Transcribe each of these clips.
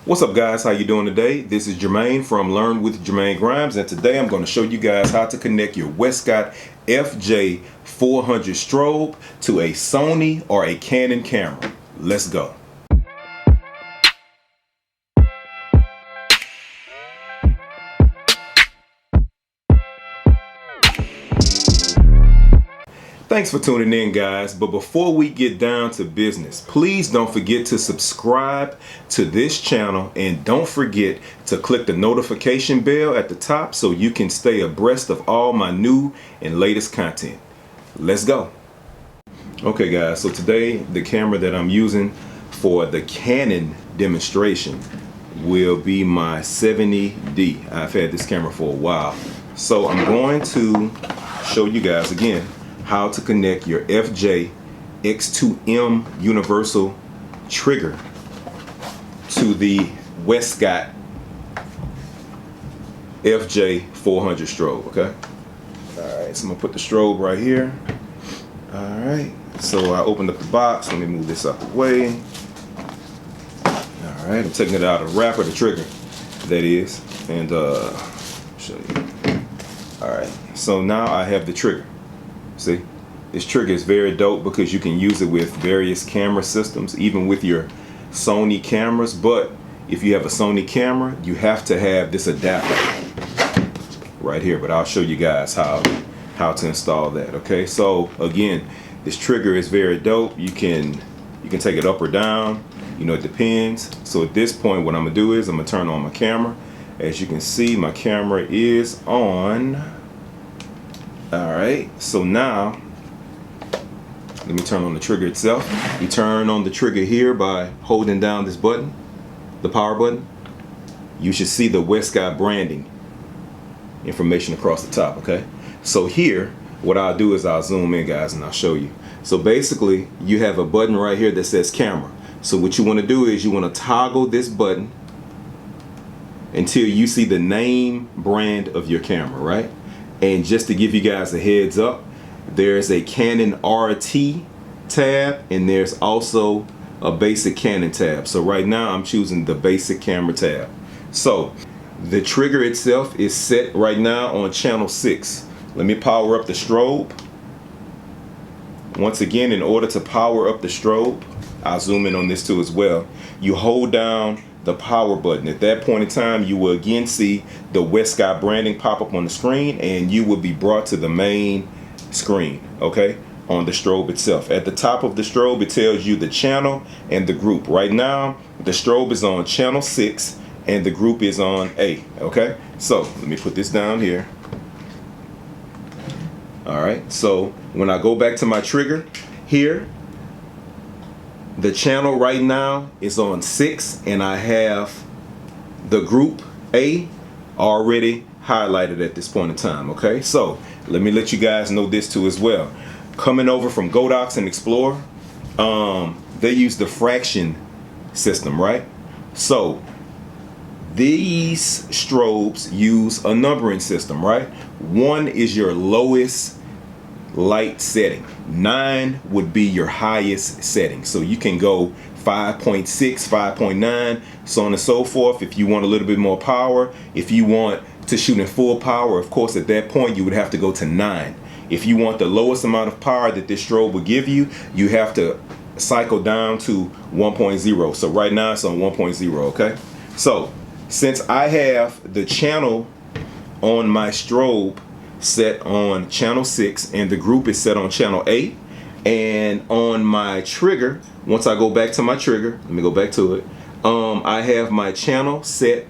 What's up, guys? How you doing today? This is Germaine from Learn with Germaine Grimes, and today I'm going to show you guys how to connect your Westcott FJ400 strobe to a Sony or a Canon camera. Let's go. Thanks for tuning in, guys, but before we get down to business, please don't forget to subscribe to this channel and don't forget to click the notification bell at the top so you can stay abreast of all my new and latest content. Let's go. Okay, guys, so today the camera that I'm using for the Canon demonstration will be my 70D. I've had this camera for a while, so I'm going to show you guys again how to connect your FJ-X2m universal trigger to the Westcott FJ400 strobe. Okay, alright, so I'm gonna put the strobe right here. Alright, so I opened up the box. Let me move this out the way. Alright, I'm taking it out of the wrapper, the trigger that is, and show you. Alright, so now I have the trigger. See, this trigger is very dope because you can use it with various camera systems, even with your Sony cameras. But if you have a Sony camera, you have to have this adapter right here. But I'll show you guys how to install that. Okay, so again, this trigger is very dope. You can take it up or down, you know, it depends. So at this point, what I'm gonna do is I'm gonna turn on my camera. As you can see, my camera is on. Alright, so now let me turn on the trigger itself. You turn on the trigger here by holding down this button, the power button. You should see the Westcott branding information across the top. Okay, so here what I'll do is I'll zoom in, guys, and I'll show you. So basically you have a button right here that says camera. So what you want to do is you want to toggle this button until you see the name brand of your camera, right? And just to give you guys a heads up, there's a Canon RT tab and there's also a basic Canon tab. So right now I'm choosing the basic camera tab. So the trigger itself is set right now on channel 6. Let me power up the strobe. Once again, in order to power up the strobe, I'll zoom in on this too as well. You hold down the power button. At that point in time, you will again see the Westcott branding pop up on the screen, and you will be brought to the main screen, okay, on the strobe itself. At the top of the strobe, it tells you the channel and the group. Right now, the strobe is on channel 6 and the group is on A, okay? So let me put this down here. All right, so when I go back to my trigger here, the channel right now is on 6 and I have the group A already highlighted at this point in time. Okay, so let me let you guys know this too as well. Coming over from Godox and Explorer, they use the fraction system, right? So these strobes use a numbering system, right? 1 is your lowest light setting. 9 would be your highest setting. So you can go 5.6, 5.9, so on and so forth. If you want a little bit more power, if you want to shoot in full power, of course at that point you would have to go to 9. If you want the lowest amount of power that this strobe will give you, you have to cycle down to 1.0. So right now it's on 1.0. okay, so since I have the channel on my strobe set on channel 6 and the group is set on channel 8, and on my trigger, once I go back to my trigger, let me go back to it, I have my channel set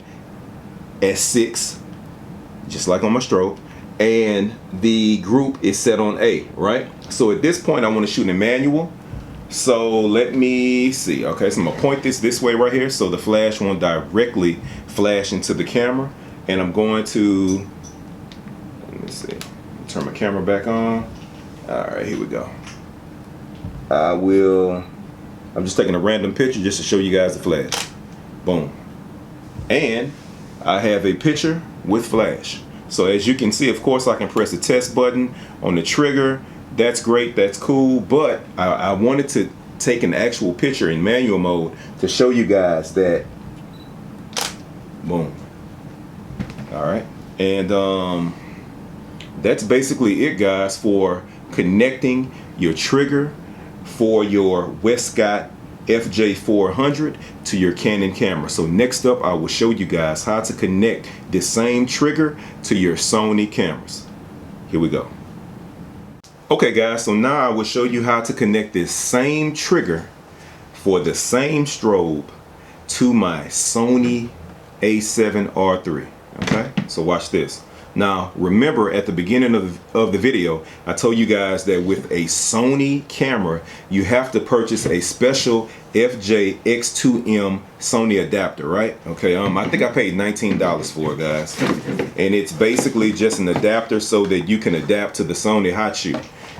at 6 just like on my strobe, and the group is set on A, right? So at this point I want to shoot in manual, so let me see. Okay, so I'm gonna point this way right here so the flash won't directly flash into the camera, and I'm going to, let me see, turn my camera back on. All right, here we go. I'm just taking a random picture just to show you guys the flash. Boom. And I have a picture with flash. So as you can see, of course, I can press the test button on the trigger. That's great, that's cool, but I wanted to take an actual picture in manual mode to show you guys that Boom. All right, and that's basically it, guys, for connecting your trigger for your Westcott FJ400 to your Canon camera. So next up, I will show you guys how to connect this same trigger to your Sony cameras. Here we go. Okay guys, so now I will show you how to connect this same trigger for the same strobe to my Sony A7R3. Okay, so watch this. Now remember, at the beginning of the video, I told you guys that with a Sony camera, you have to purchase a special FJ-X2m Sony adapter, right? Okay, I think I paid $19 for it, guys. And it's basically just an adapter so that you can adapt to the Sony hot shoe.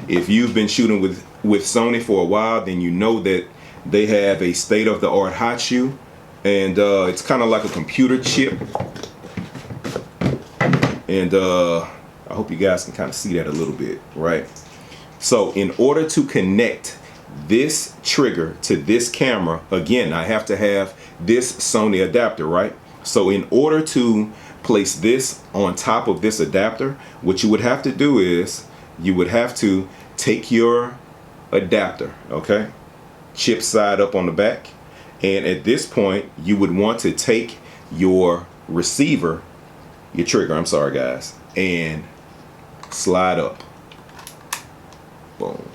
If you've been shooting with Sony for a while, then you know that they have a state-of-the-art hot shoe, and it's kind of like a computer chip. And I hope you guys can kind of see that a little bit, right? So in order to connect this trigger to this camera, again, I have to have this Sony adapter, right? So in order to place this on top of this adapter, what you would have to do is you would have to take your adapter, okay, chip side up on the back, and at this point you would want to take your receiver, your trigger, I'm sorry guys, and slide up, boom,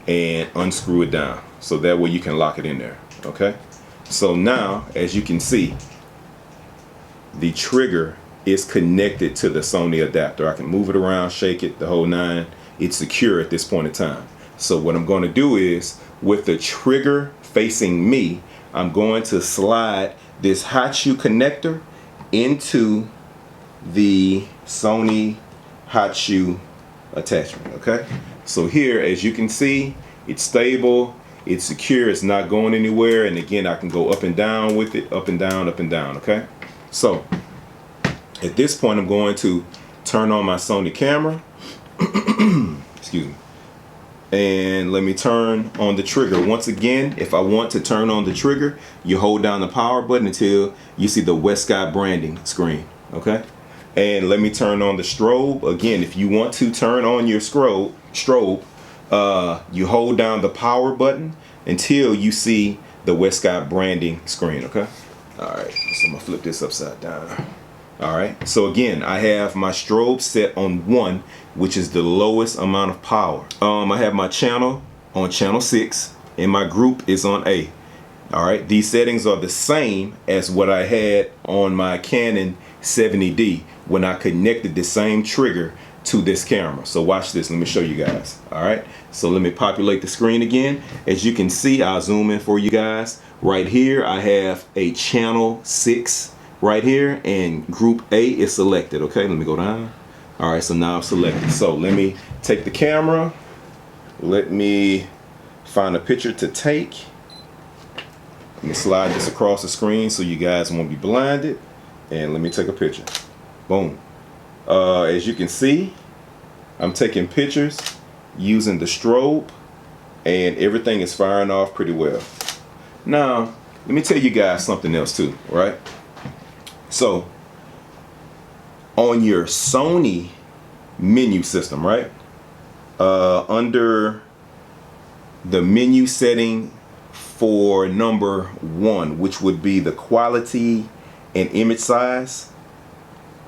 and unscrew it down so that way you can lock it in there. Okay, so now as you can see, the trigger is connected to the Sony adapter. I can move it around, shake it, the whole nine. It's secure at this point in time. So what I'm going to do is, with the trigger facing me, I'm going to slide this hot shoe connector into the Sony hot shoe attachment. Okay, so here, as you can see, it's stable, it's secure, it's not going anywhere, and again, I can go up and down with it, up and down, up and down. Okay, so at this point, I'm going to turn on my Sony camera. Excuse me. And let me turn on the trigger. Once again, if I want to turn on the trigger, you hold down the power button until you see the Westcott branding screen. Okay, and let me turn on the strobe. Again, if you want to turn on your strobe, you hold down the power button until you see the Westcott branding screen. Okay, all right, so I'm gonna flip this upside down. All right, so again, I have my strobe set on 1, which is the lowest amount of power. I have my channel on channel 6, and my group is on A. All right, these settings are the same as what I had on my Canon 70D when I connected the same trigger to this camera. So watch this, let me show you guys. All right, so let me populate the screen again. As you can see, I'll zoom in for you guys. Right here, I have a channel 6 right here, and group A is selected. Okay, let me go down. All right, so now I'm selected. So let me take the camera, let me find a picture to take. Let me slide this across the screen so you guys won't be blinded, and let me take a picture. Boom. As you can see, I'm taking pictures using the strobe, and everything is firing off pretty well. Now let me tell you guys something else too, right? So on your Sony menu system, right, under the menu setting for number 1, which would be the quality and image size,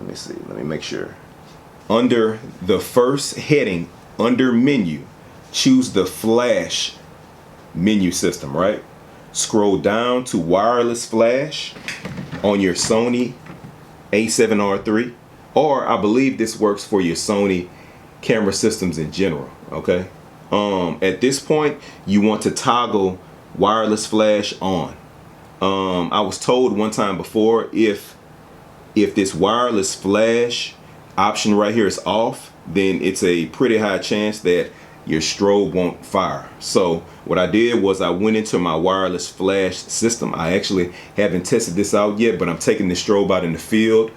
let me see, let me make sure. Under the first heading, under menu, choose the flash menu system, right? Scroll down to wireless flash on your Sony A7R3, or I believe this works for your Sony camera systems in general. Okay, at this point you want to toggle wireless flash on. I was told one time before, if this wireless flash option right here is off, then it's a pretty high chance that your strobe won't fire. So what I did was I went into my wireless flash system. I actually haven't tested this out yet, but I'm taking the strobe out in the field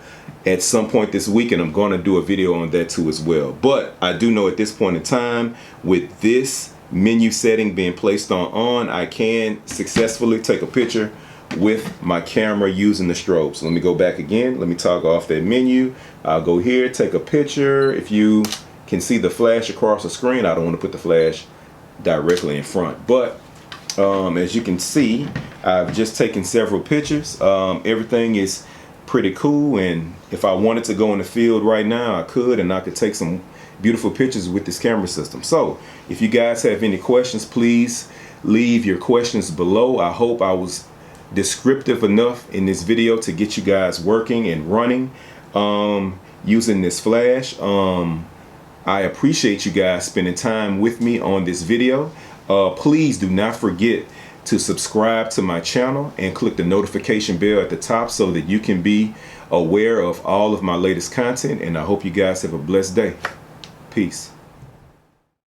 at some point this week, and I'm going to do a video on that too as well. But I do know at this point in time, with this menu setting being placed on, I can successfully take a picture with my camera using the strobe. So let me go back again. Let me toggle off that menu. I'll go here, take a picture. If you can see the flash across the screen, I don't want to put the flash directly in front, but as you can see, I've just taken several pictures. Everything is pretty cool, and if I wanted to go in the field right now, I could, and I could take some beautiful pictures with this camera system. So if you guys have any questions, please leave your questions below. I hope I was descriptive enough in this video to get you guys working and running using this flash. I appreciate you guys spending time with me on this video. Please do not forget to subscribe to my channel and click the notification bell at the top so that you can be aware of all of my latest content. And I hope you guys have a blessed day. Peace.